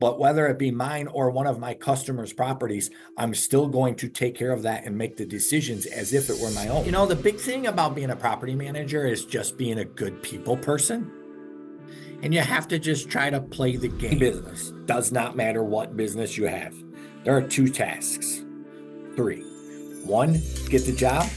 But whether it be mine or one of my customers' properties, I'm still going to take care of that and make the decisions as if it were my own. You know, the big thing about being a property manager is just being a good people person. And you have to just try to play the game. Business does not matter what business you have. There are two tasks. Three. One, get the job.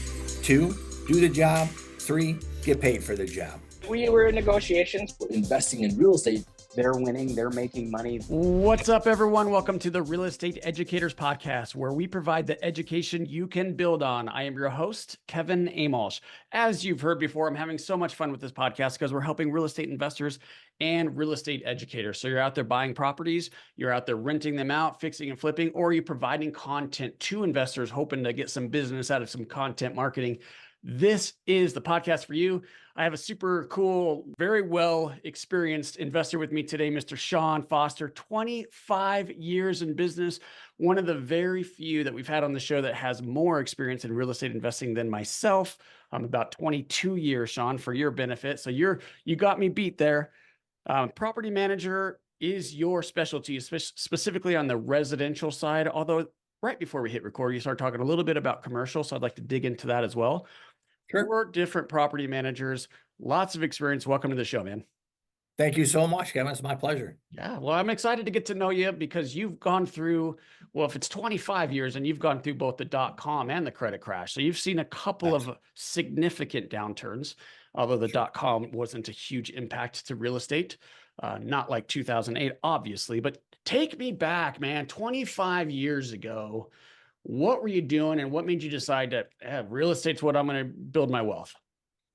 Two, do the job. Three, get paid for the job. We were in negotiations. Investing in real estate, they're winning, they're making money. What's up, everyone? Welcome to the Real Estate Educators Podcast, where we provide the education you can build on. I am your host, Kevin Amolsch. As you've heard before, I'm having so much fun with this podcast because we're helping real estate investors and real estate educators. So you're out there buying properties, you're out there renting them out, fixing and flipping, or you're providing content to investors, hoping to get some business out of some content marketing. This is the podcast for you. I have a super cool, very well experienced investor with me today, Mr. Sean Foster, 25 years in business, one of the very few that we've had on the show that has more experience in real estate investing than myself. I'm about 22 years, Sean, for your benefit. So you got me beat there. Property manager is your specialty, specifically on the residential side, although right before we hit record, you start talking a little bit about commercial. So I'd like to dig into that as well. Sure. 4 different property managers, lots of experience. Welcome to the show, man. Thank you so much, Kevin. It's my pleasure. Yeah, well, I'm excited to get to know you because you've gone through, well, if it's 25 years and you've gone through both the .com and the credit crash. So you've seen a couple of significant downturns, although the .com wasn't a huge impact to real estate, not like 2008, obviously. But take me back, man, 25 years ago. What were you doing and what made you decide that real estate's what I'm going to build my wealth?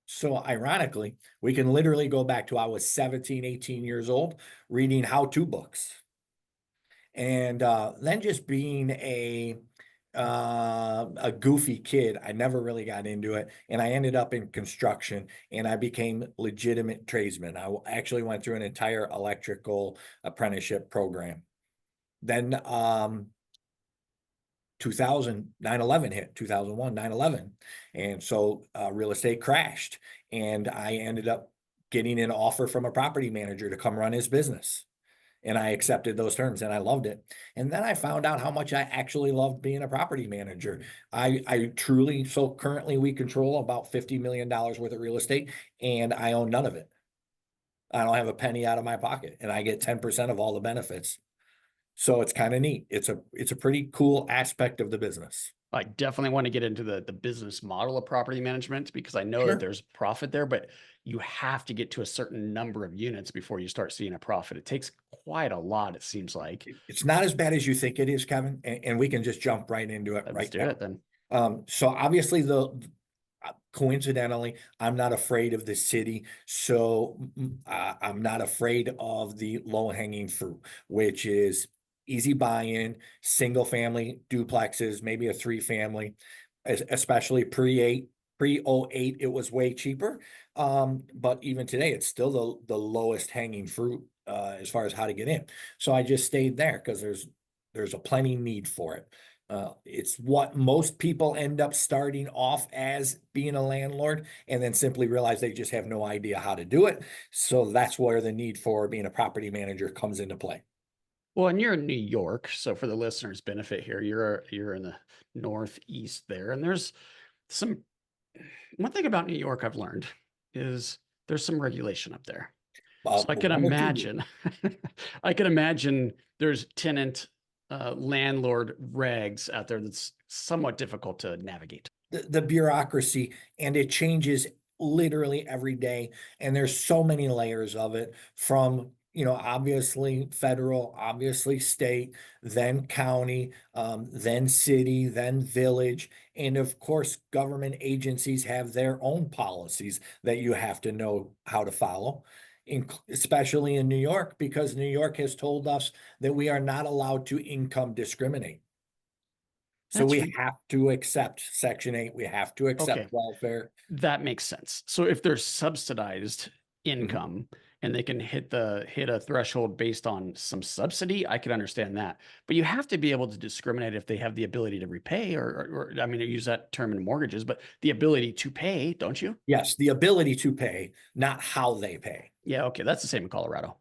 So ironically, we can literally go back to I was 17, 18 years old, reading how-to books. And then just being a goofy kid, I never really got into it. And I ended up in construction and I became legitimate tradesman. I actually went through an entire electrical apprenticeship program. Then 2000, 9/11 hit, 2001, 9/11. And so real estate crashed and I ended up getting an offer from a property manager to come run his business. And I accepted those terms and I loved it. And then I found out how much I actually loved being a property manager. I truly, so currently we control about $50 million worth of real estate and I own none of it. I don't have a penny out of my pocket and I get 10% of all the benefits. So it's kind of neat. It's a pretty cool aspect of the business. I definitely want to get into the business model of property management because I know that there's profit there, but you have to get to a certain number of units before you start seeing a profit. It takes quite a lot, it seems like. It's not as bad as you think it is, Kevin, and we can just jump right into it. Let's do it then. So obviously coincidentally, I'm not afraid of the city. So I'm not afraid of the low-hanging fruit, which is easy buy-in, single family duplexes, maybe a 3-family, especially pre-08, it was way cheaper. But even today, it's still the lowest hanging fruit as far as how to get in. So I just stayed there because there's a plenty need for it. It's what most people end up starting off as being a landlord and then simply realize they just have no idea how to do it. So that's where the need for being a property manager comes into play. Well, and you're in New York, so for the listeners' benefit here, you're in the Northeast there, and there's one thing about New York I've learned is there's some regulation up there. So I can imagine, there's tenant, landlord regs out there that's somewhat difficult to navigate. The bureaucracy, and it changes literally every day, and there's so many layers of it from obviously federal, obviously state, then county, then city, then village. And of course, government agencies have their own policies that you have to know how to follow, especially in New York, because New York has told us that we are not allowed to income discriminate. So we have to accept Section 8. We have to accept welfare. That makes sense. So if there's subsidized income, and they can hit a threshold based on some subsidy, I could understand that. But you have to be able to discriminate if they have the ability to repay, or I mean, I use that term in mortgages, but the ability to pay, don't you? Yes, the ability to pay, not how they pay. Yeah, okay, that's the same in Colorado.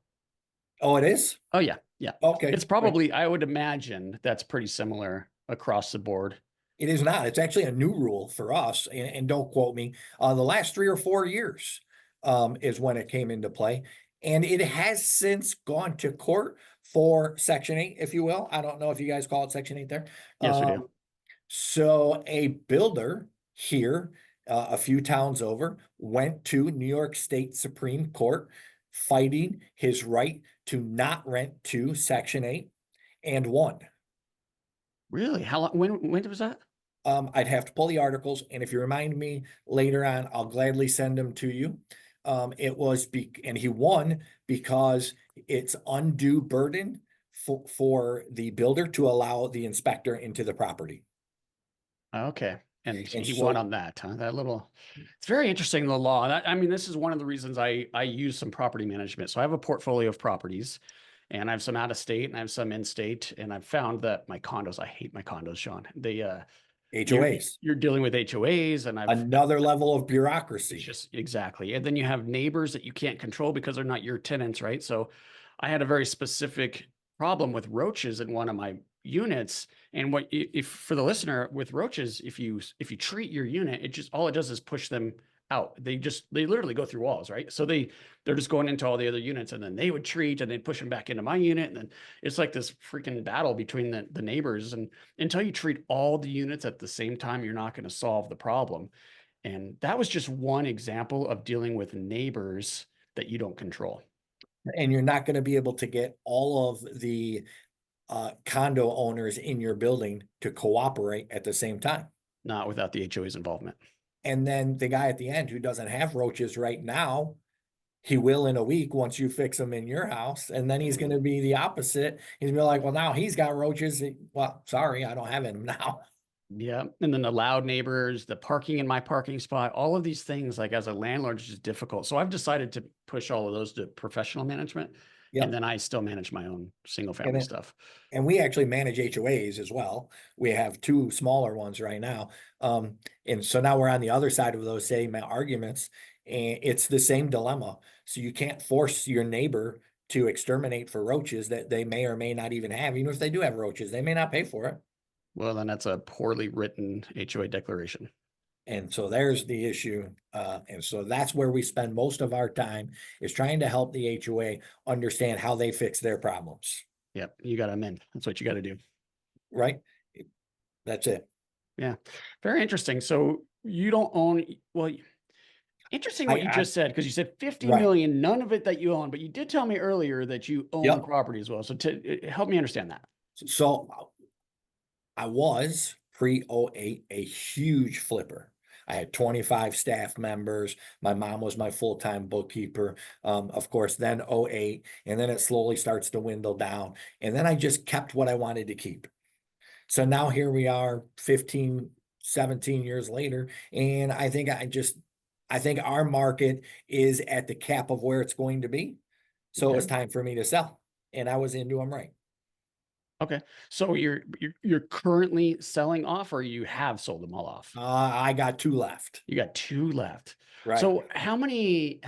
Oh, it is? Oh, yeah. Yeah. Okay. It's probably, I would imagine that's pretty similar across the board. It is not. It's actually a new rule for us, and don't quote me. The last 3 or 4 years is when it came into play, and it has since gone to court for Section 8, if you will. I don't know if you guys call it Section 8 there. Yes, we do. So a builder here, a few towns over, went to New York State Supreme Court fighting his right to not rent to Section 8 and won. Really? How long, when was that? I'd have to pull the articles, and if you remind me later on, I'll gladly send them to you. And he won because it's undue burden for the builder to allow the inspector into the property. Okay. And And he so- won on that, huh? That little, it's very interesting, the law. I mean, this is one of the reasons I use some property management. So I have a portfolio of properties, and I have some out of state and I have some in state. And I've found that my condos, I hate my condos, Sean. HOAs, You're dealing with HOAs, and another level of bureaucracy. just exactly. And then you have neighbors that you can't control because they're not your tenants, right? So I had a very specific problem with roaches in one of my units. And if for the listener with roaches, if you treat your unit, all it does is push them out. They literally go through walls, right? So they're just going into all the other units, and then they would treat and they'd push them back into my unit. And then it's like this freaking battle between the neighbors. And until you treat all the units at the same time, you're not going to solve the problem. And that was just one example of dealing with neighbors that you don't control. And you're not going to be able to get all of the condo owners in your building to cooperate at the same time. Not without the HOA's involvement. And then the guy at the end who doesn't have roaches right now, he will in a week once you fix them in your house. And then he's going to be the opposite. He's gonna be like, well, now he's got roaches. Well, sorry, I don't have them now. Yeah. And then the loud neighbors, the parking in my parking spot, all of these things, like as a landlord, is just difficult. So I've decided to push all of those to professional management. Yep. And then I still manage my own single family stuff. And we actually manage HOAs as well. We have 2 smaller ones right now. And so now we're on the other side of those same arguments, and it's the same dilemma. So you can't force your neighbor to exterminate for roaches that they may or may not even have. Even if they do have roaches, they may not pay for it. Well, then that's a poorly written HOA declaration. And so there's the issue. And so that's where we spend most of our time, is trying to help the HOA understand how they fix their problems. Yep. You got to amend. That's what you got to do. Right? That's it. Yeah. Very interesting. So you don't own, well, interesting what you just said, because you said 50 Right. million, none of it that you own, but you did tell me earlier that you own Yep. property as well. So help me understand that. So I was pre-08 a huge flipper. I had 25 staff members. My mom was my full-time bookkeeper. Of course, then 08, and then it slowly starts to dwindle down. And then I just kept what I wanted to keep. So now here we are 15, 17 years later. And I think our market is at the cap of where it's going to be. So it was time for me to sell, and I was into them right. Okay. So you're currently selling off, or you have sold them all off? I got 2 left. You got 2 left. Right. So how many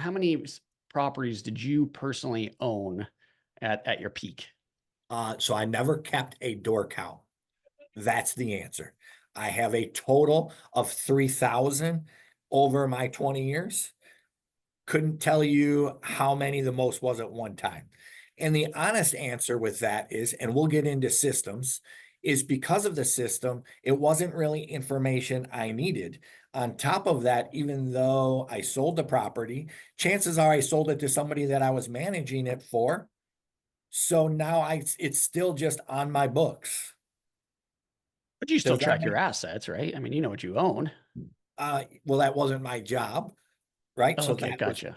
properties did you personally own at your peak? So I never kept a door count. That's the answer. I have a total of 3,000 over my 20 years. Couldn't tell you how many the most was at one time. And the honest answer with that is, and we'll get into systems, is because of the system, it wasn't really information I needed. On top of that, even though I sold the property, chances are I sold it to somebody that I was managing it for. So now it's still just on my books. But you still Does that track make- your assets, right? I mean, you know what you own. Well, that wasn't my job, right? So Okay, gotcha.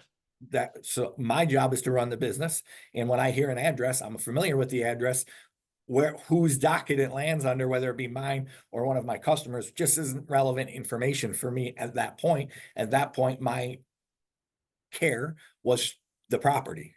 So my job is to run the business. And when I hear an address, I'm familiar with the address, whose docket it lands under, whether it be mine or one of my customers, just isn't relevant information for me at that point. At that point, my care was the property.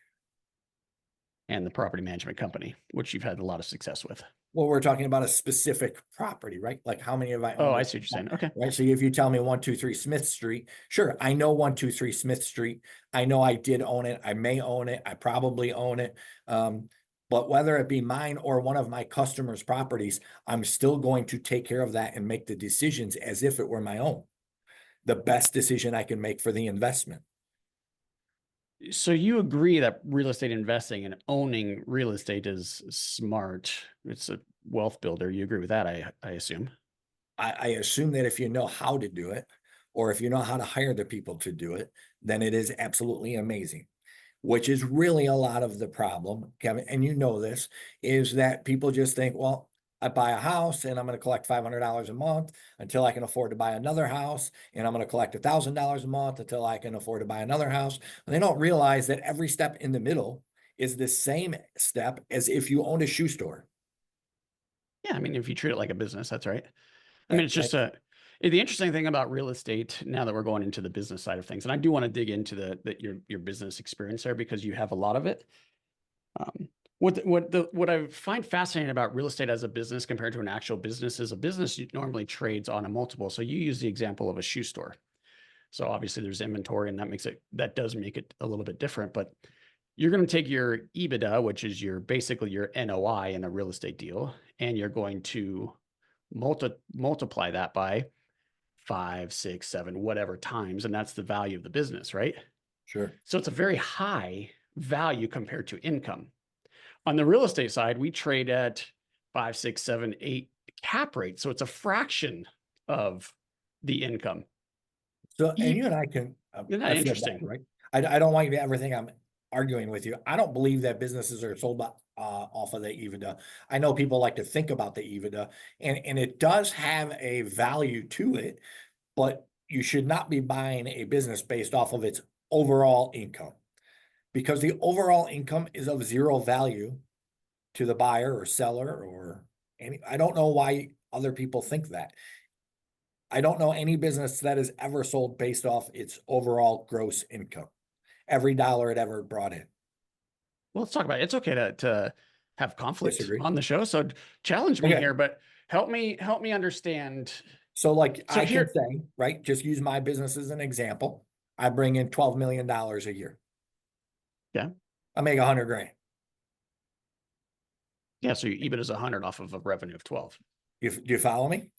And the property management company, which you've had a lot of success with. Well, we're talking about a specific property, right? Like how many have I owned? Oh, I see what you're saying. Okay. Right. So if you tell me 123 Smith Street, sure, I know 123 Smith Street. I know I did own it. I may own it. I probably own it. But But whether it be mine or one of my customers' properties, I'm still going to take care of that and make the decisions as if it were my own. The best decision I can make for the investment. So you agree that real estate investing and owning real estate is smart. It's a wealth builder. You agree with that, I assume. I assume that if you know how to do it, or if you know how to hire the people to do it, then it is absolutely amazing. Which is really a lot of the problem, Kevin, and you know this, is that people just think, well, I buy a house and I'm going to collect $500 a month until I can afford to buy another house, and I'm going to collect $1,000 a month until I can afford to buy another house. And they don't realize that every step in the middle is the same step as if you owned a shoe store. Yeah, I mean, if you treat it like a business, that's right. I Uh, mean, it's just the interesting thing about real estate now that we're going into the business side of things, and I do want to dig into your business experience there because you have a lot of it. What I find fascinating about real estate as a business compared to an actual business is a business normally trades on a multiple. So you use the example of a shoe store. So obviously there's inventory, and that does make it a little bit different. But you're going to take your EBITDA, which is basically your NOI in a real estate deal, and you're going to multiply that by 5, 6, 7, whatever times, and that's the value of the business, right? Sure. So it's a very high value compared to income. On the real estate side, we trade at 5, 6, 7, 8 cap rate. So it's a fraction of the income. So, and you and I can, Isn't that I feel interesting? that, right? I don't want you to ever think I'm arguing with you. I don't believe that businesses are sold off of the EBITDA. I know people like to think about the EBITDA, and it does have a value to it, but you should not be buying a business based off of its overall income, because the overall income is of zero value to the buyer or seller or any. I don't know why other people think that. I don't know any business that has ever sold based off its overall gross income, every dollar it ever brought in. Well, let's talk about it. It's okay to have conflict Disagree. on the show. So challenge me Okay. here, but help me understand. So like So I here- can say, right, just use my business as an example. I bring in $12 million a year. Yeah. I make 100 grand. Yeah. So your EBIT is 100 off of a revenue of 12. Do you follow me?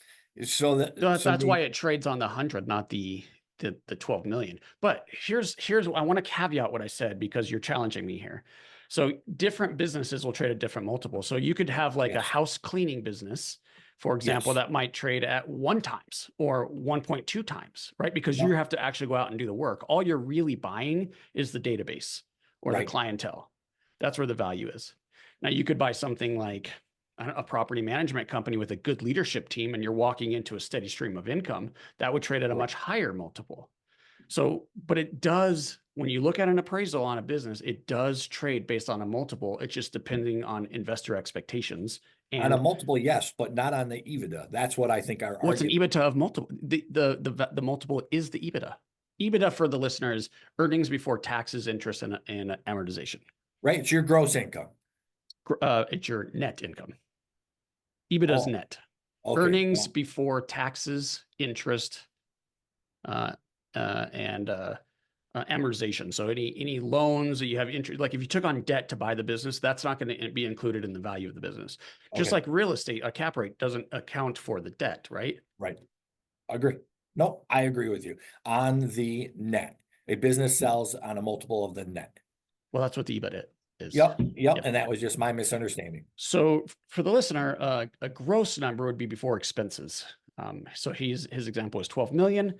So that, So so that's why it trades on the 100, not the 12 million. But here's I want to caveat what I said because you're challenging me here. So different businesses will trade at different multiples. So you could have like a Yes. house cleaning business, for example, Yes. that might trade at 1 times or 1.2 times, right? Because Yep. you have to actually go out and do the work. All you're really buying is the database or the Right. clientele. That's where the value is. Now you could buy something like a property management company with a good leadership team, and you're walking into a steady stream of income, that would trade at a Right. much higher multiple. So, but it does, when you look at an appraisal on a business, it does trade based on a multiple. It's just depending on investor expectations. On a And multiple, yes, but not on the EBITDA. That's what I think our what's an argument. EBITDA of multiple? The multiple is the EBITDA. EBITDA for the listeners, earnings before taxes, interest, and amortization. Right? It's your gross income. It's your net income. EBITDA is Oh, net. okay. Earnings Well, before taxes, interest, and amortization. So any loans that you have interest, like if you took on debt to buy the business, that's not going to be included in the value of the business. Just okay. like real estate, a cap rate doesn't account for the debt, right? Right. Agree. No, I agree with you. On the net, a business sells on a multiple of the net. Well, that's what the EBIT is. Yep. Yep. And that was just my misunderstanding. So for the listener, a gross number would be before expenses. So his example is 12 million.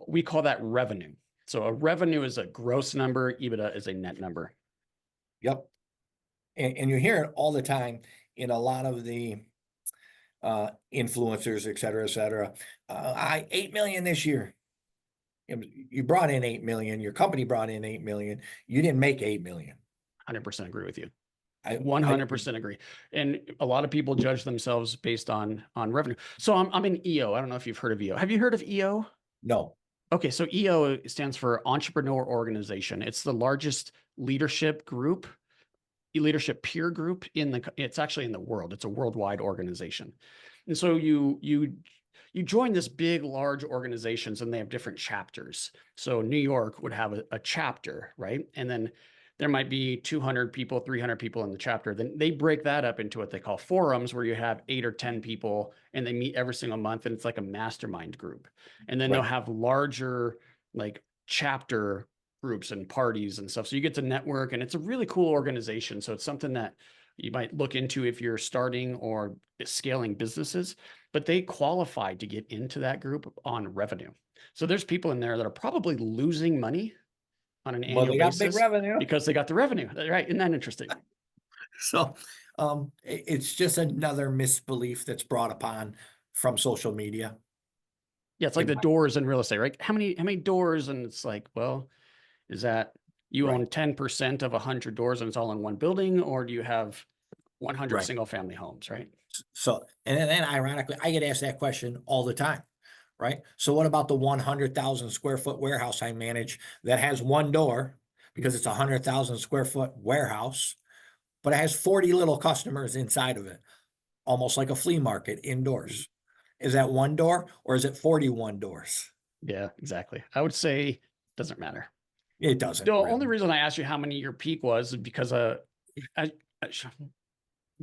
We call that revenue. So a revenue is a gross number. EBITDA is a net number. Yep. And you hear it all the time in a lot of the influencers, et cetera, et cetera. 8 million this year. You brought in 8 million. Your company brought in 8 million. You didn't make 8 million. 100% agree with you. I 100% agree. And a lot of people judge themselves based on revenue. So I'm in EO. I don't know if you've heard of EO. Have you heard of EO? No. Okay, so EO stands for Entrepreneur Organization. It's the largest leadership peer group it's actually in the world. It's a worldwide organization. And so you join this big, large organizations, and they have different chapters. So New York would have a chapter, right? And then there might be 200 people, 300 people in the chapter. Then they break that up into what they call forums, where you have 8 or 10 people and they meet every single month, and it's like a mastermind group. And then they'll Right. have larger like chapter groups and parties and stuff. So you get to network, and it's a really cool organization. So it's something that you might look into if you're starting or scaling businesses, but they qualify to get into that group on revenue. So there's people in there that are probably losing money on an But annual they got big basis revenue. because they got the revenue, right? Isn't that interesting? So it's just another misbelief that's brought upon from social media. Yeah, it's like In the doors in real estate, right? How many doors? And it's like, well, is that you Right. own 10% of 100 doors and it's all in one building, or do you have 100 Right. single family homes, right? So, and then ironically, I get asked that question all the time, right? So what about the 100,000 square foot warehouse I manage that has one door because it's a 100,000 square foot warehouse, but it has 40 little customers inside of it, almost like a flea market indoors. Is that one door or is it 41 doors? Yeah, exactly. I would say doesn't matter. It doesn't The really. only reason I asked you how many your peak was because as,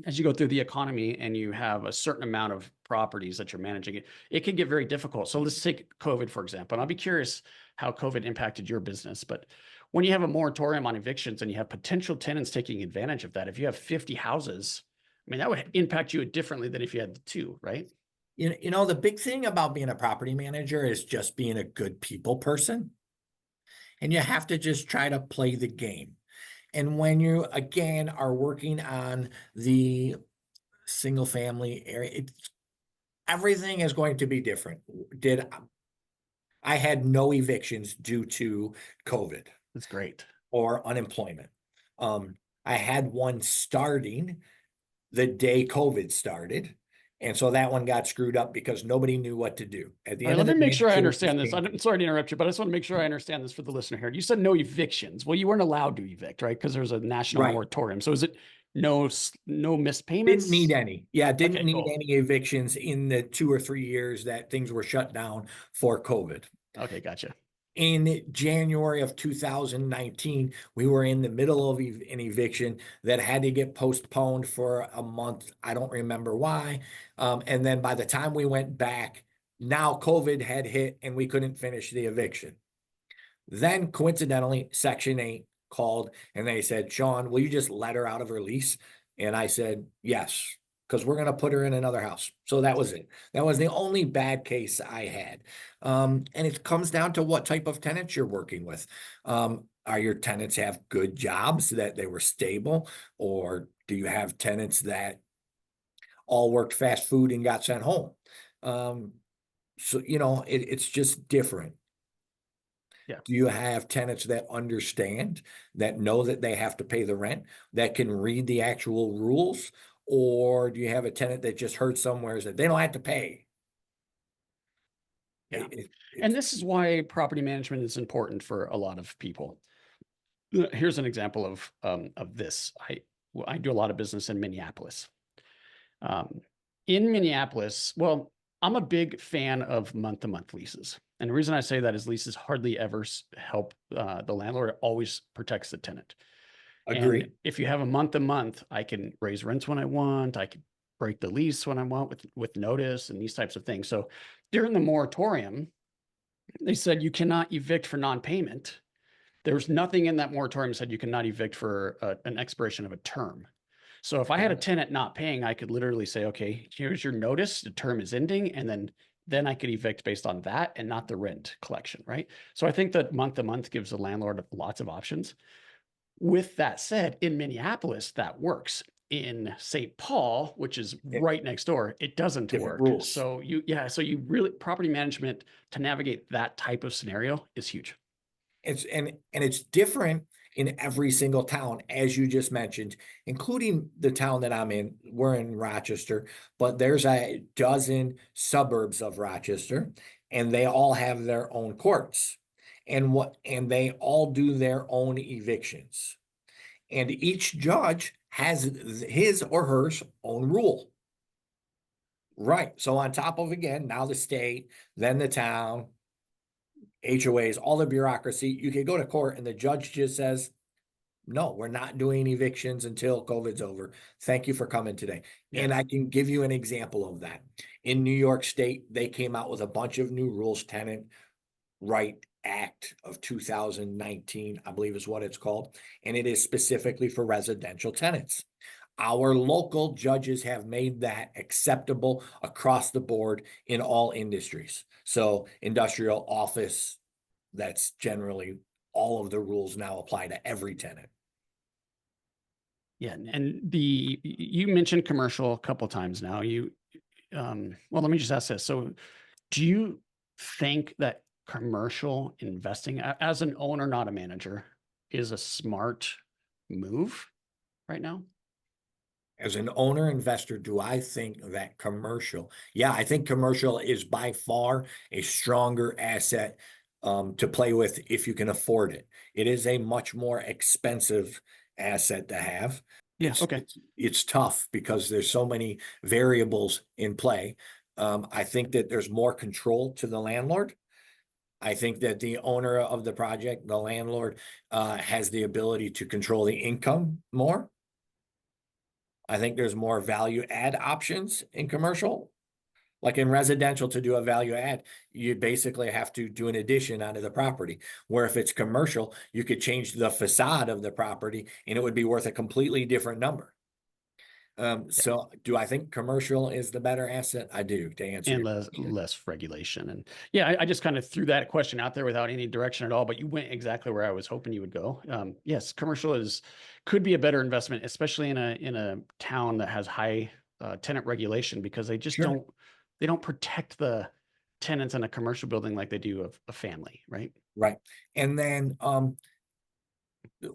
as you go through the economy and you have a certain amount of properties that you're managing, it can get very difficult. So let's take COVID, for example. And I'll be curious how COVID impacted your business. But when you have a moratorium on evictions and you have potential tenants taking advantage of that, if you have 50 houses, I mean, that would impact you differently than if you had the 2, right? You know, the big thing about being a property manager is just being a good people person. And you have to just try to play the game. And when you, again, are working on the single family area, everything is going to be different. I had no evictions due to COVID That's great. or unemployment. I had one starting the day COVID started. And so that one got screwed up because nobody knew what to do. At the All right, end let of me the make day, sure I insurance understand this. came I'm sorry to interrupt you, but I just want to make sure I understand this for the listener here. You said no evictions. Well, you weren't allowed to evict, right? Because there's a national Right. moratorium. So is it no missed payments? Didn't need any. Yeah, didn't Okay, need cool. any evictions in the 2 or 3 years that things were shut down for COVID. Okay, gotcha. In January of 2019, we were in the middle of an eviction that had to get postponed for a month. I don't remember why. And then by the time we went back, now COVID had hit and we couldn't finish the eviction. Then coincidentally, Section 8 called and they said, Sean, will you just let her out of her lease? And I said, yes, because we're going to put her in another house. So that was it. That was the only bad case I had. And it comes down to what type of tenants you're working with. Are your tenants have good jobs that they were stable? Or do you have tenants that all worked fast food and got sent home? So, you know, it's just different. Yeah. Do you have tenants that understand, that know that they have to pay the rent, that can read the actual rules? Or do you have a tenant that just heard somewhere that they don't have to pay? Yeah. It- And this is why property management is important for a lot of people. Here's an example of this. I do a lot of business in Minneapolis. In Minneapolis, well, I'm a big fan of month-to-month leases. And the reason I say that is leases hardly ever help the landlord. It always protects the tenant. Agree. And if you have a month-to-month, I can raise rents when I want. I can break the lease when I want with notice and these types of things. So during the moratorium, they said you cannot evict for non-payment. There was nothing in that moratorium that said you cannot evict for an expiration of a term. So if I had a tenant not paying, I could literally say, okay, here's your notice, the term is ending, and then I could evict based on that and not the rent collection, right? So I think that month to month gives the landlord lots of options. With that said, in Minneapolis, that works. In St. Paul, which is right next door, it doesn't Different work. rules. So you really, property management to navigate that type of scenario is huge. It's different in every single town, as you just mentioned, including the town that I'm in. We're in Rochester, but there's a dozen suburbs of Rochester, and they all have their own courts, and they all do their own evictions, and each judge has his or her own rule. Right. So on top of, again, now the state, then the town, HOAs, all the bureaucracy, you could go to court and the judge just says, no, we're not doing evictions until COVID's over. Thank you for coming today. Yeah. And I can give you an example of that. In New York State, they came out with a bunch of new rules, Tenant Right Act of 2019, I believe is what it's called. And it is specifically for residential tenants. Our local judges have made that acceptable across the board in all industries. So industrial, office, that's generally all of the rules now apply to every tenant. Yeah, and you mentioned commercial a couple times now. Well, let me just ask this. So, do you think that commercial investing as an owner, not a manager, is a smart move right now? As an owner investor, do I think that commercial? Yeah, I think commercial is by far a stronger asset to play with if you can afford it. It is a much more expensive asset to have. Yeah. Okay. It's tough because there's so many variables in play. I think that there's more control to the landlord. I think that the owner of the project, the landlord, has the ability to control the income more. I think there's more value add options in commercial. Like in residential, to do a value add, you basically have to do an addition onto the property. Where if it's commercial, you could change the facade of the property and it would be worth a completely different number. So do I think commercial is the better asset? I do, to answer And your less question. less regulation. And yeah, I just kind of threw that question out there without any direction at all, but you went exactly where I was hoping you would go. Yes, commercial could be a better investment, especially in a town that has high tenant regulation, because they just Sure. don't protect the tenants in a commercial building like they do of a family, right? Right. And then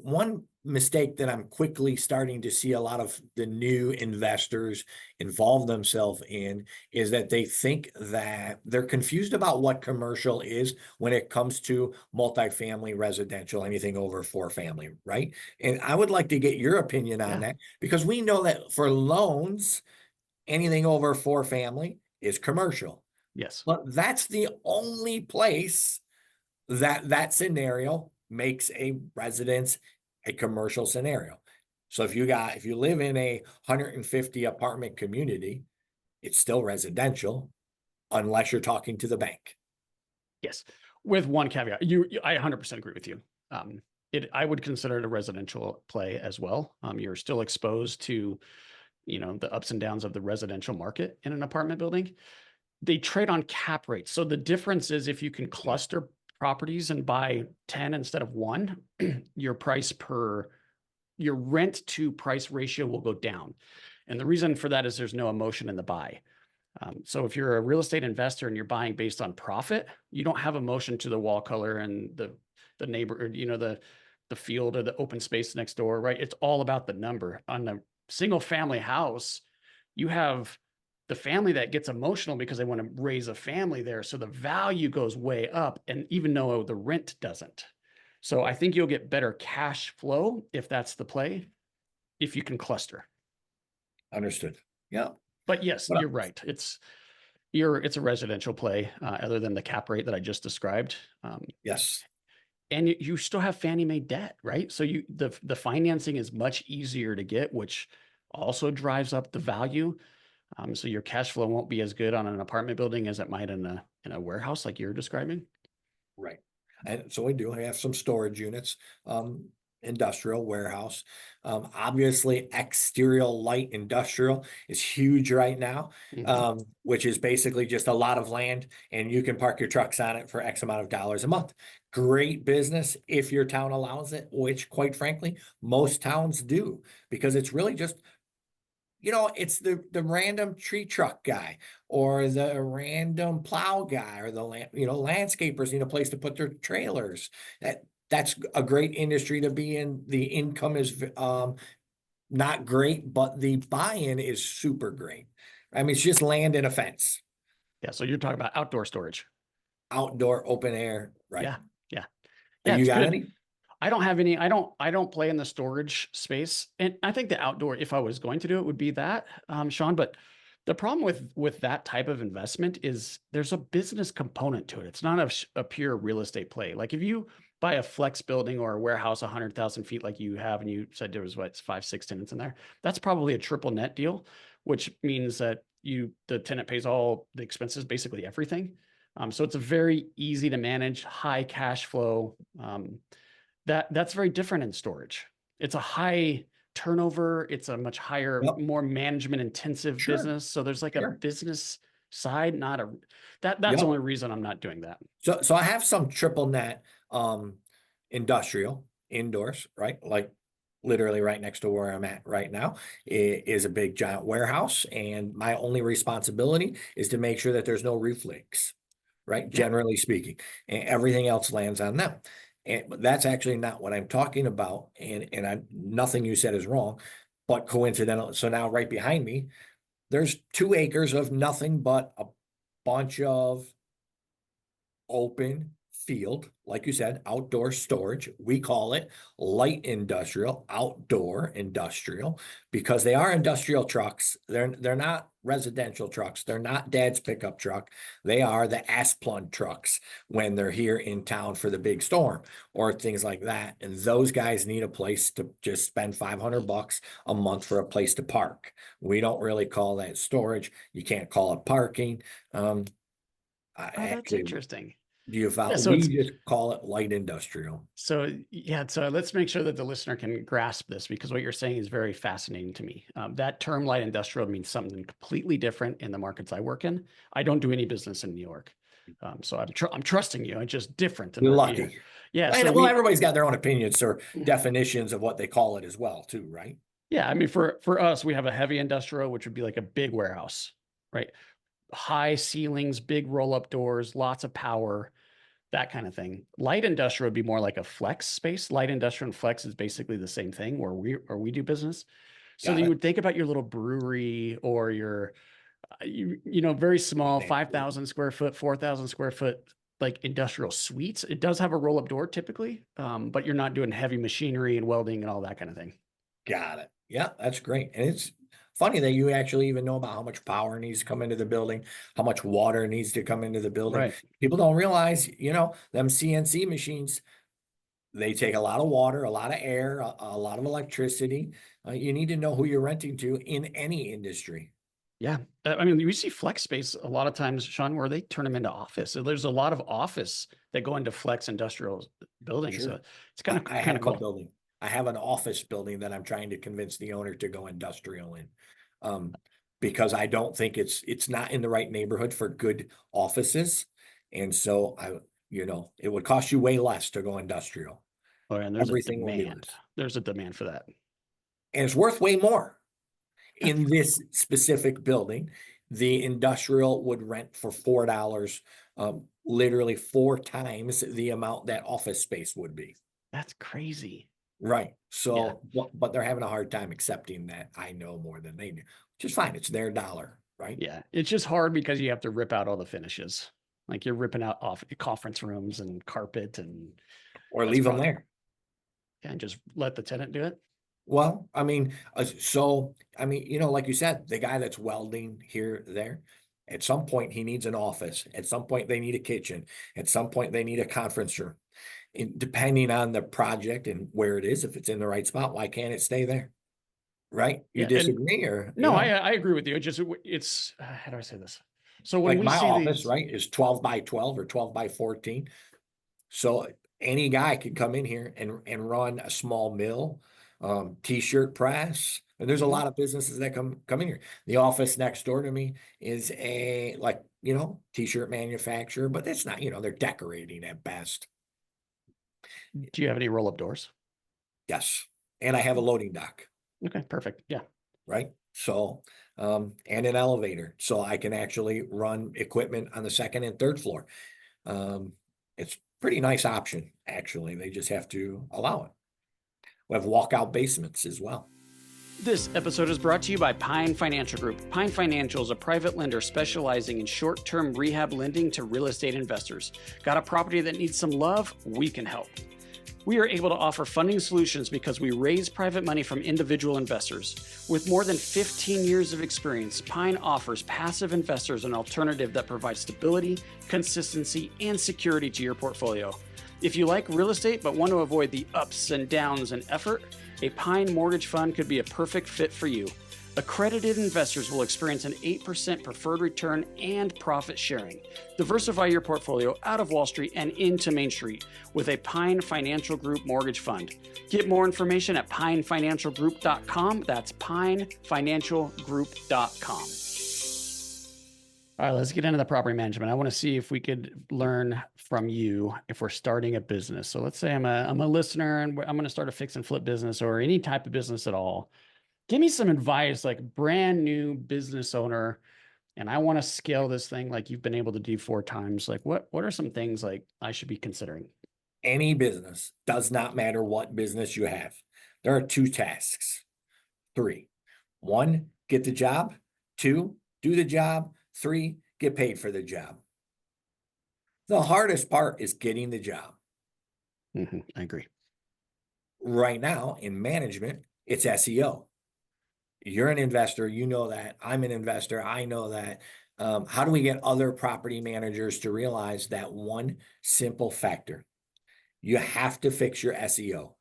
one mistake that I'm quickly starting to see a lot of the new investors involve themselves in is that they think that they're confused about what commercial is when it comes to multifamily residential, anything over 4 family, right? And I would like to get your opinion on Yeah. that, because we know that for loans, anything over 4 family is commercial. Yes. But that's the only place that scenario makes a residence a commercial scenario. So if you live in a 150 apartment community, it's still residential unless you're talking to the bank. Yes. With one caveat, I 100% agree with you. I would consider it a residential play as well. You're still exposed to, the ups and downs of the residential market in an apartment building. They trade on cap rates. So the difference is if you can cluster properties and buy 10 instead of one, your rent to price ratio will go down. And the reason for that is there's no emotion in the buy. So if you're a real estate investor and you're buying based on profit, you don't have emotion to the wall color and the neighbor, the field or the open space next door, right? It's all about the number. On a single family house, you have the family that gets emotional because they want to raise a family there. So the value goes way up, and even though the rent doesn't. So I think you'll get better cash flow if that's the play, if you can cluster. Understood. Yeah. But yes, Well, you're right. It's a residential play, other than the cap rate that I just described. yes. And you still have Fannie Mae debt, right? So the financing is much easier to get, which also drives up the value. So your cash flow won't be as good on an apartment building as it might in a warehouse like you're describing. Right. And so we do have some storage units, industrial warehouse. Obviously exterior light industrial is huge right now, which is basically just a lot of land and you can park your trucks on it for X amount of dollars a month. Great business if your town allows it, which quite frankly, most towns do, because it's really just, it's the random tree truck guy or the random plow guy or the landscapers need a place to put their trailers. That's a great industry to be in. The income is not great, but the buy-in is super great. I mean, it's just land and a fence, Yeah. So you're talking about outdoor storage. outdoor, open air, right? Yeah. Yeah. And Yeah. you It's got good. any? I don't have any, I don't play in the storage space. And I think the outdoor, if I was going to do it, would be that, Sean. But the problem with that type of investment is there's a business component to it. It's not a pure real estate play. Like if you buy a flex building or a warehouse 100,000 feet like you have, and you said there was what, 5-6 tenants in there, that's probably a triple net deal, which means that the tenant pays all the expenses, basically everything. So it's a very easy to manage, high cash flow. That's very different in storage. It's a high turnover. It's a much higher, Yep. more management intensive Sure. business. So there's like a Sure. business side, that's Yep. the only reason I'm not doing that. So I have some triple net industrial indoors, right? Like literally right next to where I'm at right now is a big giant warehouse, and my only responsibility is to make sure that there's no roof leaks, right? Yeah. Generally speaking, and everything else lands on them. But that's actually not what I'm talking about, and nothing you said is wrong, but coincidental. So now right behind me, there's 2 acres of nothing but a bunch of open field, like you said, outdoor storage. We call it light industrial, outdoor industrial, because they are industrial trucks. They're not residential trucks. They're not dad's pickup truck. They are the Asplund trucks when they're here in town for the big storm or things like that. And those guys need a place to just spend $500 a month for a place to park. We don't really call that storage. You can't call it parking. Oh, that's interesting. Do you follow? So We just call it light industrial. So let's make sure that the listener can grasp this, because what you're saying is very fascinating to me. That term light industrial means something completely different in the markets I work in. I don't do any business in New York. So I'm trusting you. It's just different. You're lucky. Yeah. And, So well, everybody's got their own opinions or definitions of what they call it as well, too, right? yeah, I mean, for us, we have a heavy industrial, which would be like a big warehouse, right? High ceilings, big roll-up doors, lots of power, that kind of thing. Light industrial would be more like a flex space. Light industrial and flex is basically the same thing where we do business. So you would think about your little brewery or your, very small 5,000 square foot, 4,000 square foot, like industrial suites. It does have a roll-up door typically, but you're not doing heavy machinery and welding and all that kind of thing. Got it. Yeah, that's great. And it's funny that you actually even know about how much power needs to come into the building, how much water needs to come into the building. Right. People don't realize, them CNC machines, they take a lot of water, a lot of air, a lot of electricity. You need to know who you're renting to in any industry. Yeah. I mean, we see flex space a lot of times, Sean, where they turn them into office. So there's a lot of office that go into flex industrial buildings. Sure. So it's kind I of have cool. a building. I have an office building that I'm trying to convince the owner to go industrial in. Because I don't think it's not in the right neighborhood for good offices. And so it would cost you way less to go industrial. Oh, and there's Everything a will be demand. less. There's a demand for that. And it's worth way more. In this specific building, the industrial would rent for $4, literally 4 times the amount that office space would be. That's crazy. Right. So, but they're having a hard time accepting that I know more than they do, which is fine. It's their dollar, right? Yeah. It's just hard because you have to rip out all the finishes. Like you're ripping out off conference rooms and carpet Or leave them there. and just let the tenant do it. Well, I mean, like you said, the guy that's welding here, there, at some point he needs an office. At some point they need a kitchen. At some point they need a conference room. And depending on the project and where it is, if it's in the right spot, why can't it stay there? Right? You disagree or? No, I agree with you. It's how do I say this? So when Like we my see office, these, right, is 12 by 12 or 12 by 14. So any guy could come in here and run a small mill, t-shirt press. And there's a lot of businesses that come in here. The office next door to me is a t-shirt manufacturer, but it's not, they're decorating at best. do you have any roll-up doors? Yes. And I have a loading dock. Okay, perfect. Yeah. Right. So, and an elevator. So I can actually run equipment on the 2nd and 3rd floor. It's pretty nice option, actually. They just have to allow it. We have walkout basements as well. This episode is brought to you by Pine Financial Group. Pine Financial is a private lender specializing in short-term rehab lending to real estate investors. Got a property that needs some love? We can help. We are able to offer funding solutions because we raise private money from individual investors. With more than 15 years of experience, Pine offers passive investors an alternative that provides stability, consistency, and security to your portfolio. If you like real estate but want to avoid the ups and downs and effort, a Pine Mortgage Fund could be a perfect fit for you. Accredited investors will experience an 8% preferred return and profit sharing. Diversify your portfolio out of Wall Street and into Main Street with a Pine Financial Group Mortgage Fund. Get more information at pinefinancialgroup.com. That's pinefinancialgroup.com. All right, let's get into the property management. I want to see if we could learn from you if we're starting a business. So let's say I'm a listener and I'm going to start a fix and flip business or any type of business at all. Give me some advice, like brand new business owner, and I want to scale this thing like you've been able to do 4 times. Like what are some things like I should be considering? Any business, does not matter what business you have. There are 2 tasks. 3. 1, get the job. 2, do the job. 3, get paid for the job. The hardest part is getting the job. I agree. Right now in management, it's SEO. You're an investor, you know that. I'm an investor, I know that. How do we get other property managers to realize that one simple factor? You have to fix your SEO.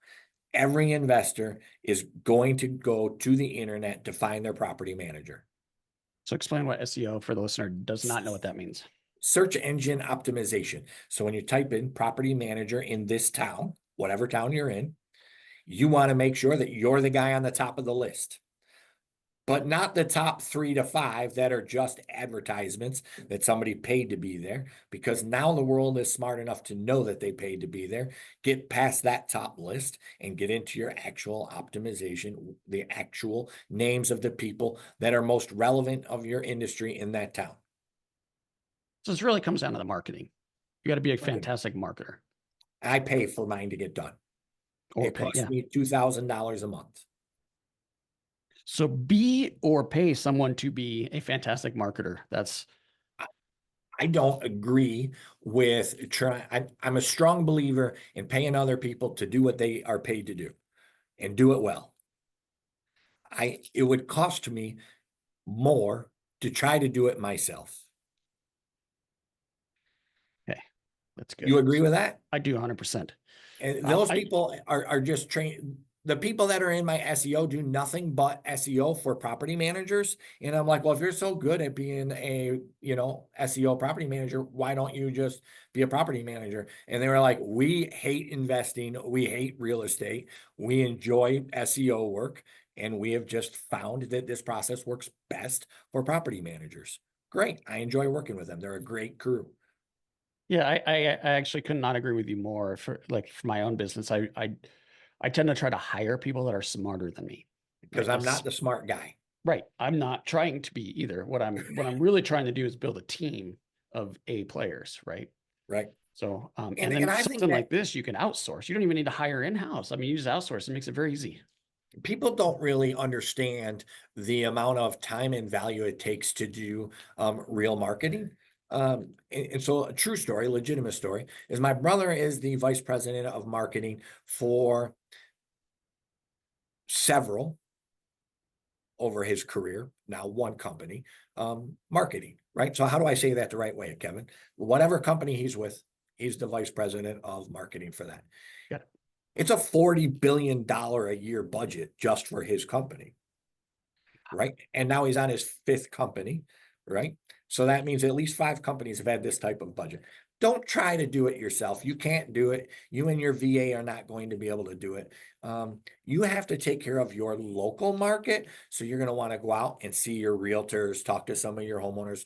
Every investor is going to go to the internet to find their property manager. So explain what SEO for the listener does not know what that means. Search engine optimization. So when you type in property manager in this town, whatever town you're in, you want to make sure that you're the guy on the top of the list. But not the top 3 to 5 that are just advertisements that somebody paid to be there, because now the world is smart enough to know that they paid to be there. Get past that top list and get into your actual optimization, the actual names of the people that are most relevant of your industry in that town. So this really comes down to the marketing. You got to be a fantastic marketer. I pay for mine to get done. It costs me $2,000 a month. So be or pay someone to be a fantastic marketer. I don't agree with I'm a strong believer in paying other people to do what they are paid to do and do it well. It would cost me more to try to do it myself. Okay, that's good. You agree with that? I do 100%. And those people are just trained. The people that are in my SEO do nothing but SEO for property managers. And I'm like, well, if you're so good at being a, SEO property manager, why don't you just be a property manager? And they were like, we hate investing. We hate real estate. We enjoy SEO work. And we have just found that this process works best for property managers. Great. I enjoy working with them. They're a great crew. Yeah, I actually could not agree with you more. For my own business, I tend to try to hire people that are smarter than me. Because I'm not the smart guy. Right. I'm not trying to be either. What I'm really trying to do is build a team of A players, right? Right. So and And then I think something like this, you can outsource. You don't even need to hire in-house. I mean, you just outsource. It makes it very easy. People don't really understand the amount of time and value it takes to do real marketing. And so a true story, legitimate story, is my brother is the vice president of marketing for several over his career, now one company, marketing, right? So how do I say that the right way, Kevin? Whatever company he's with, he's the vice president of marketing for that. Got it. It's a $40 billion a year budget just for his company, right? And now he's on his 5th company, right? So that means at least 5 companies have had this type of budget. Don't try to do it yourself. You can't do it. You and your VA are not going to be able to do it. You have to take care of your local market. So you're going to want to go out and see your realtors, talk to some of your homeowners,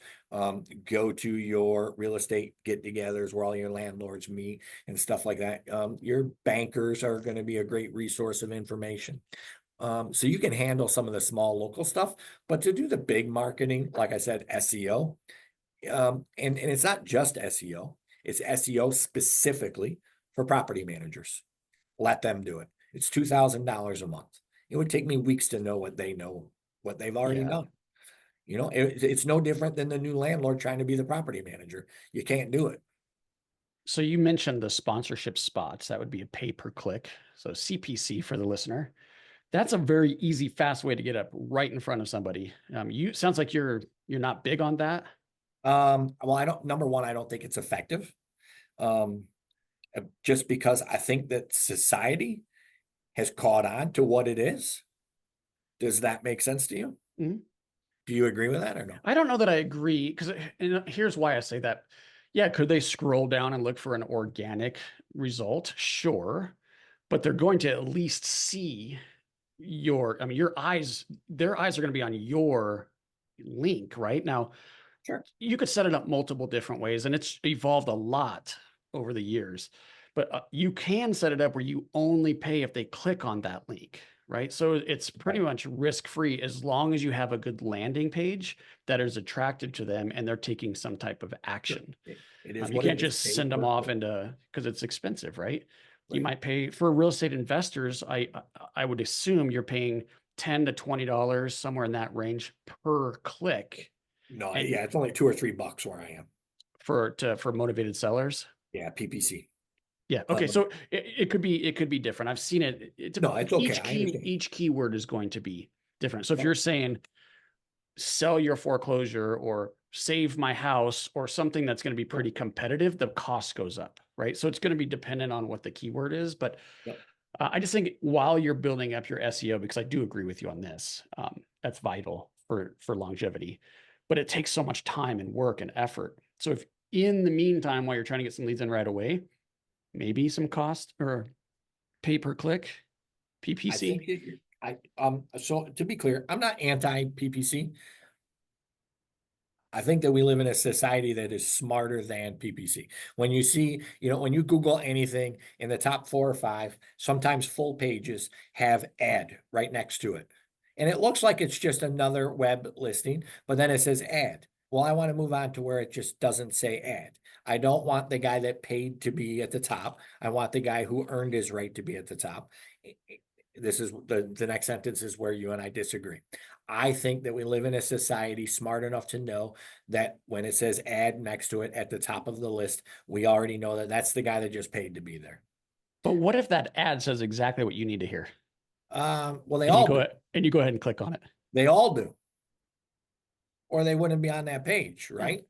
go to your real estate get-togethers where all your landlords meet and stuff like that. Your bankers are going to be a great resource of information. So you can handle some of the small local stuff, but to do the big marketing, like I said, SEO, and it's not just SEO, it's SEO specifically for property managers. Let them do it. It's $2,000 a month. It would take me weeks to know what they've already done. It's no different than the new landlord trying to be the property manager. You can't do it. So you mentioned the sponsorship spots. That would be a pay-per-click. So CPC for the listener. That's a very easy, fast way to get up right in front of somebody. Sounds like you're not big on that. Well, number one, I don't think it's effective. just because I think that society has caught on to what it is. Does that make sense to you? Mhm. Do you agree with that or no? I don't know that I agree because here's why I say that. Yeah, could they scroll down and look for an organic result? Sure, but they're going to at least see your eyes, their eyes are going to be on your link, right? Now, Sure. you could set it up multiple different ways and it's evolved a lot over the years, but you can set it up where you only pay if they click on that link, right? So it's pretty much risk-free as long as you have a good landing page that is attractive to them and they're taking some type of action. It is You what it can't is. just Pay send them for off it. into, because it's expensive, right? You Right. might pay for real estate investors. I would assume you're paying $10 to $20 somewhere in that range per click. No, And yeah, it's only $2 or $3 where I am. for motivated sellers. Yeah, PPC. Yeah. Okay. So it could be different. I've seen it. No, it's okay. I understand. Each keyword is going to be different. So if Yep. you're saying sell your foreclosure or save my house or something that's going to be pretty competitive, the cost goes up, right? So it's going to be dependent on what the keyword is. But Yep. I just think while you're building up your SEO, because I do agree with you on this, that's vital for longevity, but it takes so much time and work and effort. So if in the meantime, while you're trying to get some leads in right away, maybe some cost or pay per click, I PPC. think so to be clear, I'm not anti PPC. I think that we live in a society that is smarter than PPC. When you see, when you Google anything in the top 4 or 5, sometimes full pages have ad right next to it. And it looks like it's just another web listing, but then it says ad. Well, I want to move on to where it just doesn't say ad. I don't want the guy that paid to be at the top. I want the guy who earned his right to be at the top. This is the next sentence is where you and I disagree. I think that we live in a society smart enough to know that when it says ad next to it at the top of the list, we already know that that's the guy that just paid to be there. But what if that ad says exactly what you need to hear? Well, they And all do. you go ahead and click on it. They all do. Or they wouldn't be on that page, right?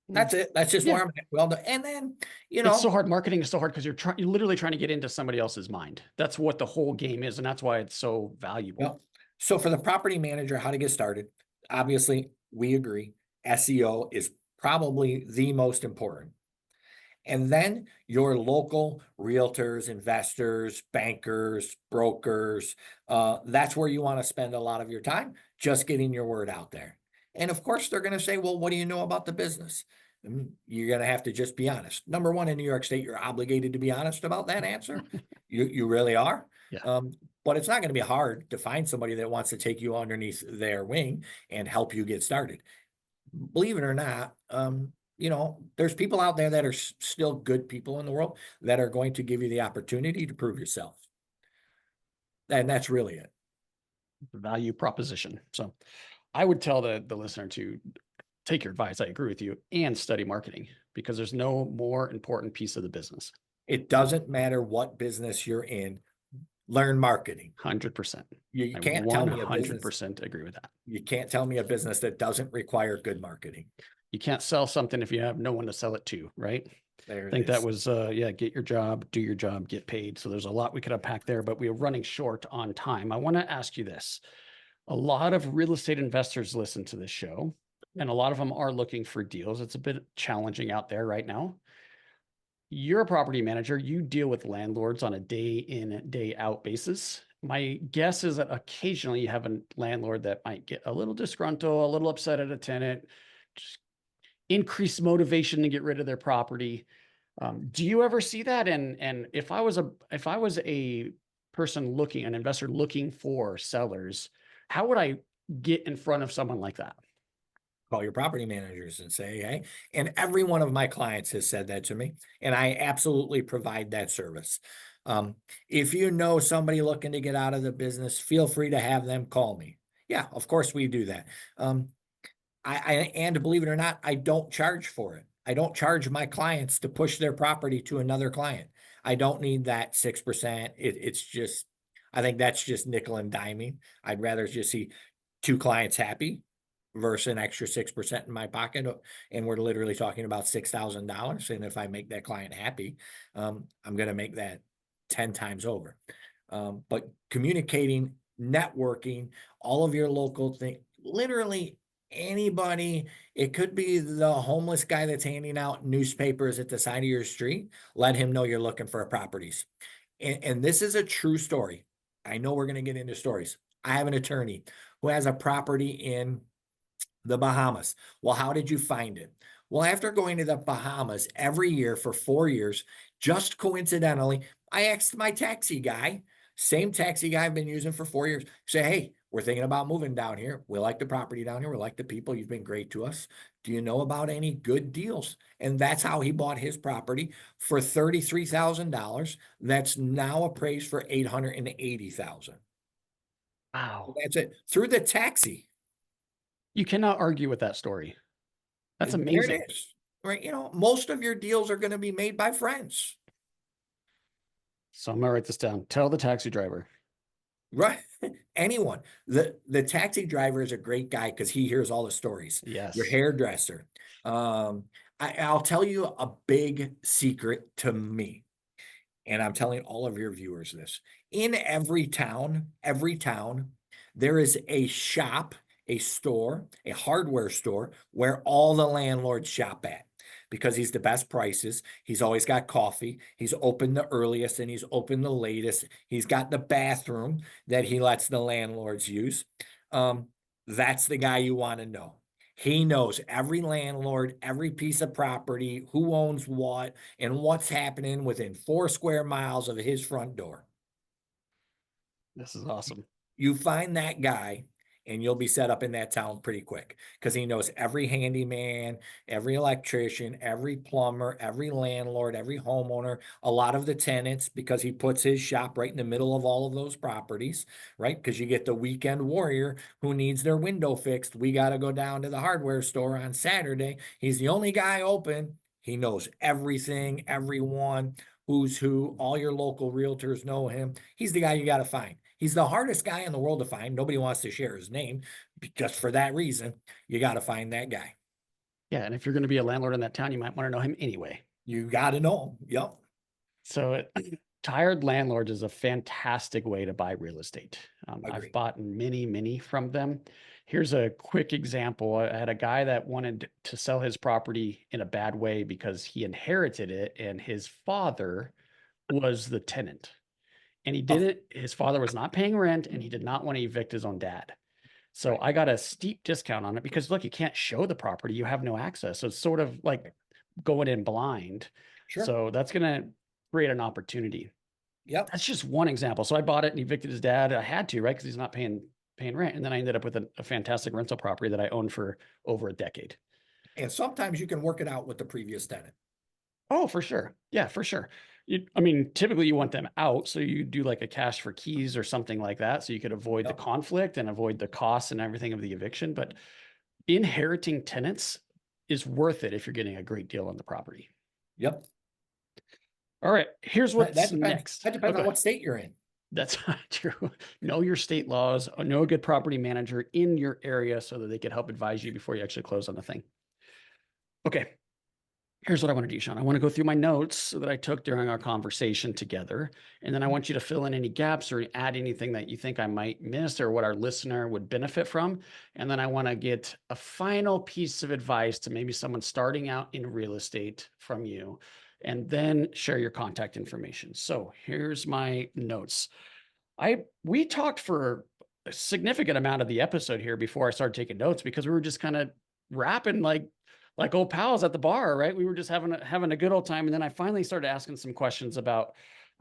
That's it. That's just Yeah. where I'm at. Well, and then, It's so hard. Marketing is so hard because you're literally trying to get into somebody else's mind. That's what the whole game is. And that's why it's so valuable. Yep. So for the property manager, how to get started, obviously we agree SEO is probably the most important. And then your local realtors, investors, bankers, brokers, that's where you want to spend a lot of your time, just getting your word out there. And of course, they're going to say, well, what do you know about the business? And you're going to have to just be honest. Number one, in New York State, you're obligated to be honest about that answer. You really are. Yeah. But it's not going to be hard to find somebody that wants to take you underneath their wing and help you get started. Believe it or not, there's people out there that are still good people in the world that are going to give you the opportunity to prove yourself. And that's really it. Value proposition. So I would tell the listener to take your advice. I agree with you, and study marketing, because there's no more important piece of the business. It doesn't matter what business you're in, learn marketing. 100%. You can't tell me a 100% agree with that. You can't tell me a business that doesn't require good marketing. You can't sell something if you have no one to sell it to, right? There I think it is. that was, get your job, do your job, get paid. So there's a lot we could unpack there, but we are running short on time. I want to ask you this. A lot of real estate investors listen to this show, and a lot of them are looking for deals. It's a bit challenging out there right now. You're a property manager. You deal with landlords on a day in, day out basis. My guess is that occasionally you have a landlord that might get a little disgruntled, a little upset at a tenant, just increase motivation to get rid of their property. Do you ever see that? And if I was a person looking, an investor looking for sellers, how would I get in front of someone like that? Call your property managers and say, hey, and every one of my clients has said that to me, and I absolutely provide that service. If you know somebody looking to get out of the business, feel free to have them call me. Yeah, of course we do that. And believe it or not, I don't charge for it. I don't charge my clients to push their property to another client. I don't need that 6%. It's just, I think that's just nickel and diming. I'd rather just see 2 clients happy versus an extra 6% in my pocket. And we're literally talking about $6,000. And if I make that client happy, I'm going to make that 10 times over. But communicating, networking, all of your local thing, literally anybody, it could be the homeless guy that's handing out newspapers at the side of your street. Let him know you're looking for properties. And this is a true story. I know we're going to get into stories. I have an attorney who has a property in the Bahamas. Well, how did you find it? Well, after going to the Bahamas every year for 4 years, just coincidentally, I asked my taxi guy, same taxi guy I've been using for 4 years, say, hey, we're thinking about moving down here. We like the property down here. We like the people. You've been great to us. Do you know about any good deals? And that's how he bought his property for $33,000. That's now appraised for $880,000. Wow. That's it. Through the taxi. You cannot argue with that story. That's There amazing. it is. Right. Most of your deals are going to be made by friends. So I'm gonna write this down. Tell the taxi driver. Right. Anyone. The taxi driver is a great guy because he hears all the stories. Yes. Your hairdresser. I'll tell you a big secret to me. And I'm telling all of your viewers this. In every town, there is a shop, a store, a hardware store where all the landlords shop at because he's the best prices. He's always got coffee. He's open the earliest and he's open the latest. He's got the bathroom that he lets the landlords use. That's the guy you want to know. He knows every landlord, every piece of property, who owns what, and what's happening within 4 square miles of his front door. This is awesome. You find that guy and you'll be set up in that town pretty quick because he knows every handyman, every electrician, every plumber, every landlord, every homeowner, a lot of the tenants, because he puts his shop right in the middle of all of those properties, right? Because you get the weekend warrior who needs their window fixed. We got to go down to the hardware store on Saturday. He's the only guy open. He knows everything, everyone, who's who. All your local realtors know him. He's the guy you got to find. He's the hardest guy in the world to find. Nobody wants to share his name. Just for that reason, you got to find that guy. Yeah. And if you're going to be a landlord in that town, you might want to know him anyway. You got to know him. Yep. So Tired Landlords is a fantastic way to buy real estate. I've Agreed. bought many from them. Here's a quick example. I had a guy that wanted to sell his property in a bad way because he inherited it and his father was the tenant. And he didn't, his father was not paying rent and he did not want to evict his own dad. So I got a steep discount on it because look, you can't show the property. You have no access. So it's sort of like going in blind. Sure. So that's going to create an opportunity. Yep. That's just one example. So I bought it and evicted his dad. I had to, right? Because he's not paying rent. And then I ended up with a fantastic rental property that I owned for over a decade. And sometimes you can work it out with the previous tenant. Oh, for sure. Yeah, for sure. Typically you want them out. So you do like a cash for keys or something like that. So you could avoid Yep. the conflict and avoid the costs and everything of the eviction. But inheriting tenants is worth it if you're getting a great deal on the property. Yep. All right. Here's what's That depends, next. That depends Okay. on what state you're in. That's not true. Know your state laws, know a good property manager in your area so that they can help advise you before you actually close on the thing. Okay. Here's what I want to do, Sean. I want to go through my notes that I took during our conversation together. And then I want you to fill in any gaps or add anything that you think I might miss or what our listener would benefit from. And then I want to get a final piece of advice to maybe someone starting out in real estate from you, and then share your contact information. So here's my notes. We talked for a significant amount of the episode here before I started taking notes because we were just kind of rapping like old pals at the bar, right? We were just having a good old time. And then I finally started asking some questions about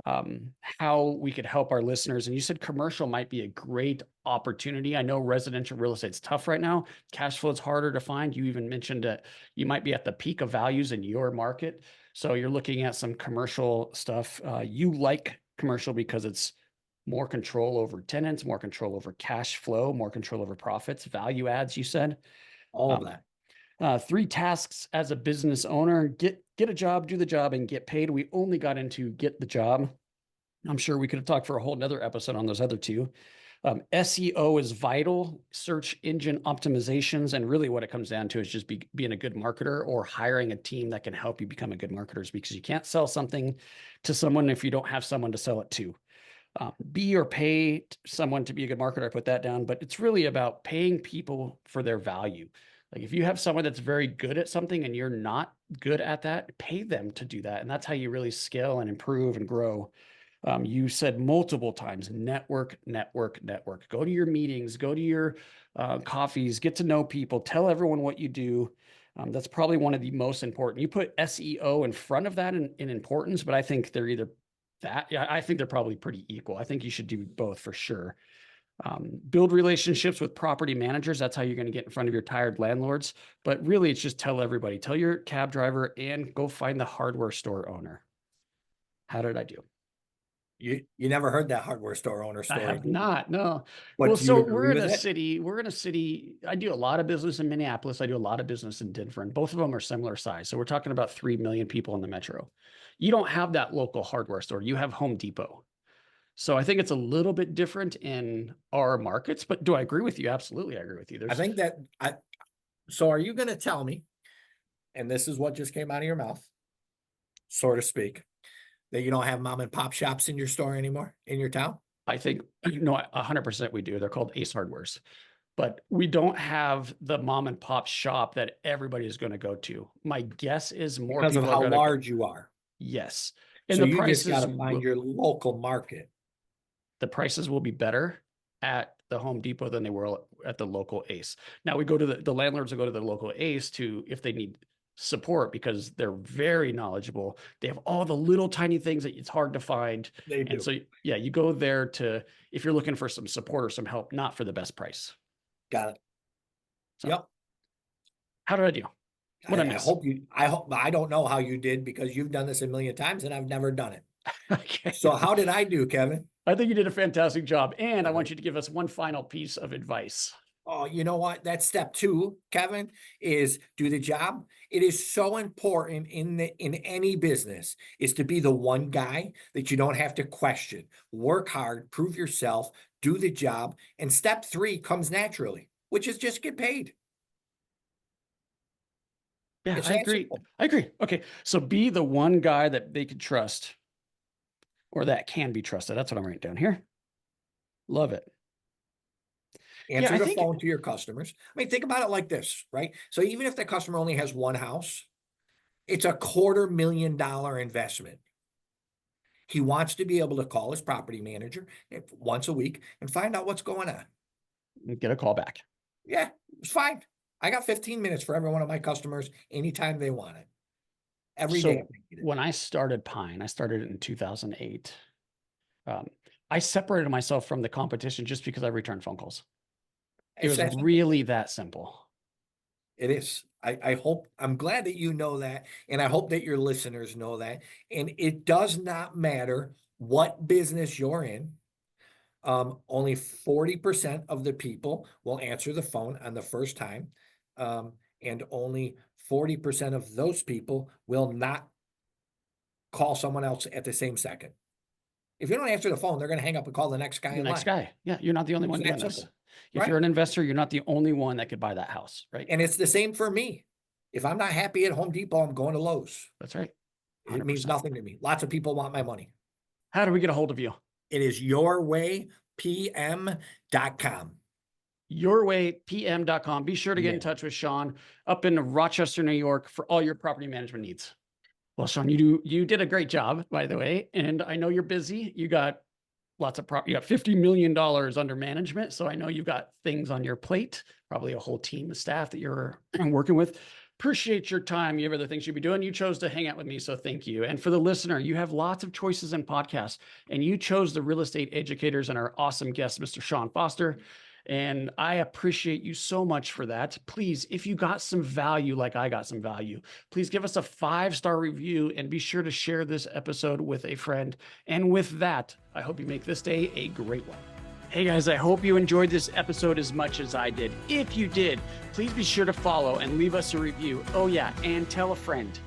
how we could help our listeners. And you said commercial might be a great opportunity. I know residential real estate's tough right now. Cash flow is harder to find. You even mentioned that you might be at the peak of values in your market. So you're looking at some commercial stuff. You like commercial because it's more control over tenants, more control over cash flow, more control over profits, value adds, you said. All of that. 3 tasks as a business owner: get a job, do the job, and get paid. We only got into get the job. I'm sure we could have talked for a whole nother episode on those other 2. SEO is vital, search engine optimizations. And really what it comes down to is just being a good marketer or hiring a team that can help you become a good marketer, because you can't sell something to someone if you don't have someone to sell it to. Be or pay someone to be a good marketer, I put that down, but it's really about paying people for their value. Like if you have someone that's very good at something and you're not good at that, pay them to do that. And that's how you really scale and improve and grow. You said multiple times, network, network, network. Go to your meetings, go to your coffees, get to know people, tell everyone what you do. That's probably one of the most important. You put SEO in front of that in importance, but I think they're either that. Yeah, I think they're probably pretty equal. I think you should do both for sure. Build relationships with property managers. That's how you're going to get in front of your tired landlords. But really, it's just tell everybody, tell your cab driver, and go find the hardware store owner. How did I do? You never heard that hardware store owner story. I have not, no. But Well, do you so agree we're in with a it? city. I do a lot of business in Minneapolis. I do a lot of business in Denver, and both of them are similar size. So we're talking about 3 million people in the metro. You don't have that local hardware store. You have Home Depot. So I think it's a little bit different in our markets, but do I agree with you? Absolutely. I agree with you. I think that so are you going to tell me, and this is what just came out of your mouth, so to speak, that you don't have mom and pop shops in your store anymore in your town? I think, no, 100% we do. They're called Ace Hardwares, but we don't have the mom and pop shop that everybody is going to go to. My guess is more Because of people are how gonna large you are. Yes. And So the you just got prices, to find your local market. the prices will be better at the Home Depot than they were at the local Ace. Now we go to the landlords will go to the local Ace if they need support, because they're very knowledgeable. They have all the little tiny things that it's hard to find. They do. And so, yeah, you go there if you're looking for some support or some help, not for the best price. Got it. So, Yep. how did I do? What I miss? I don't know how you did, because you've done this a million times and I've never done it. Okay. So how did I do, Kevin? I think you did a fantastic job. And I want you to give us one final piece of advice. Oh, you know what? That's step 2, Kevin, is do the job. It is so important in any business is to be the one guy that you don't have to question. Work hard, prove yourself, do the job. And step 3 comes naturally, which is just get paid. Yeah, It's I that agree. simple. I agree. Okay. So be the one guy that they could trust, or that can be trusted. That's what I'm writing down here. Love it. Answer I the think- phone to your customers. I mean, think about it like this, right? So even if the customer only has one house, it's a $250,000 investment. He wants to be able to call his property manager once a week and find out what's going on. Get a call back. Yeah, it's fine. I got 15 minutes for every one of my customers anytime they want it. Every So day. when I started Pine, I started it in 2008. I separated myself from the competition just because I returned phone calls. It was really that simple. It is. I'm glad that you know that, and I hope that your listeners know that. And it does not matter what business you're in. Only 40% of the people will answer the phone on the first time. And only 40% of those people will not call someone else at the same second. If you don't answer the phone, they're going to hang up and call the next guy in line. The next guy. Yeah, you're not the only one It's that doing this. simple, If right? you're an investor, you're not the only one that could buy that house, right? And it's the same for me. If I'm not happy at Home Depot, I'm going to Lowe's. That's right. It means 100%. nothing to me. Lots of people want my money. How do we get a hold of you? It is yourwaypm.com. Yourwaypm.com. Be sure to get in Yeah. touch with Sean up in Rochester, New York for all your property management needs. Well, Sean, you did a great job, by the way. And I know you're busy. You got lots of you got $50 million under management. So I know you've got things on your plate, probably a whole team of staff that you're working with. Appreciate your time. You have other things you'd be doing. You chose to hang out with me, so thank you. And for the listener, you have lots of choices in podcasts, and you chose the Real Estate Educators and our awesome guest, Mr. Sean Foster. And I appreciate you so much for that. Please, if you got some value like I got some value, please give us a 5-star review and be sure to share this episode with a friend. And with that, I hope you make this day a great one. Hey guys, I hope you enjoyed this episode as much as I did. If you did, please be sure to follow and leave us a review. Oh yeah, and tell a friend.